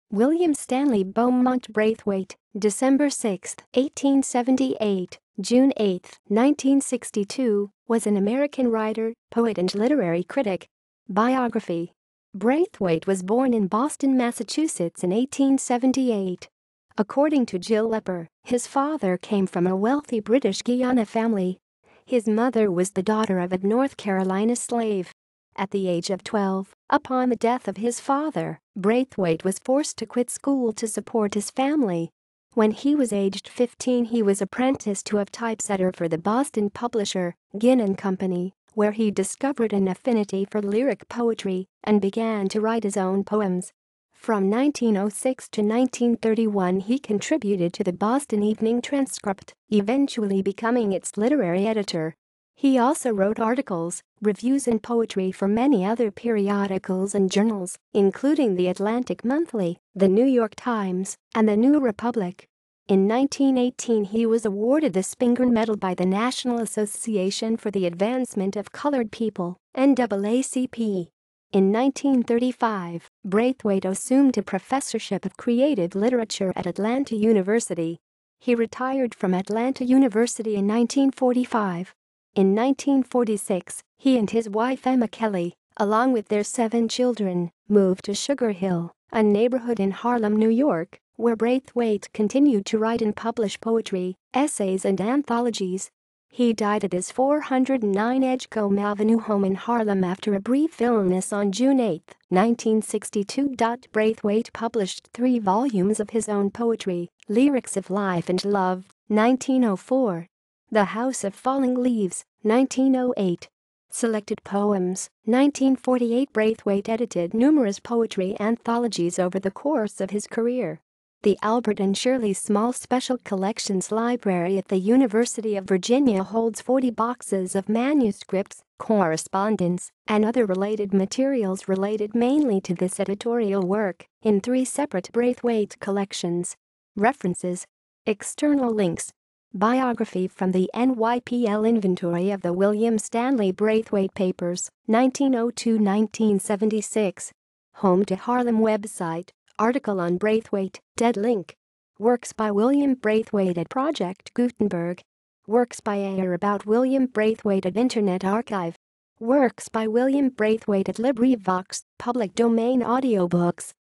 William Stanley Beaumont Braithwaite, December 6, 1878, June 8, 1962, was an American writer, poet and literary critic. Biography. Braithwaite was born in Boston, Massachusetts in 1878. According to Jill Lepper, his father came from a wealthy British Guiana family. His mother was the daughter of a North Carolina slave. At the age of 12, upon the death of his father, Braithwaite was forced to quit school to support his family. When he was aged 15, he was apprenticed to a typesetter for the Boston publisher, Ginn & Company, where he discovered an affinity for lyric poetry and began to write his own poems. From 1906 to 1931, he contributed to the Boston Evening Transcript, eventually becoming its literary editor. He also wrote articles, reviews and poetry for many other periodicals and journals, including the Atlantic Monthly, the New York Times, and the New Republic. In 1918, he was awarded the Spingarn Medal by the National Association for the Advancement of Colored People, NAACP. In 1935, Braithwaite assumed a professorship of creative literature at Atlanta University. He retired from Atlanta University in 1945. In 1946, he and his wife Emma Kelly, along with their 7 children, moved to Sugar Hill, a neighborhood in Harlem, New York, where Braithwaite continued to write and publish poetry, essays and anthologies. He died at his 409 Edgecombe Avenue home in Harlem after a brief illness on June 8, 1962. Braithwaite published 3 volumes of his own poetry, Lyrics of Life and Love, 1904. The House of Falling Leaves, 1908. Selected Poems, 1948. Braithwaite edited numerous poetry anthologies over the course of his career. The Albert and Shirley Small Special Collections Library at the University of Virginia holds 40 boxes of manuscripts, correspondence, and other related materials related mainly to this editorial work, in 3 separate Braithwaite collections. References. External links. Biography from the NYPL Inventory of the William Stanley Braithwaite Papers, 1902-1976. Home to Harlem website. Article on Braithwaite, dead link. Works by William Braithwaite at Project Gutenberg. Works by Ayer about William Braithwaite at Internet Archive. Works by William Braithwaite at LibriVox, public domain audiobooks.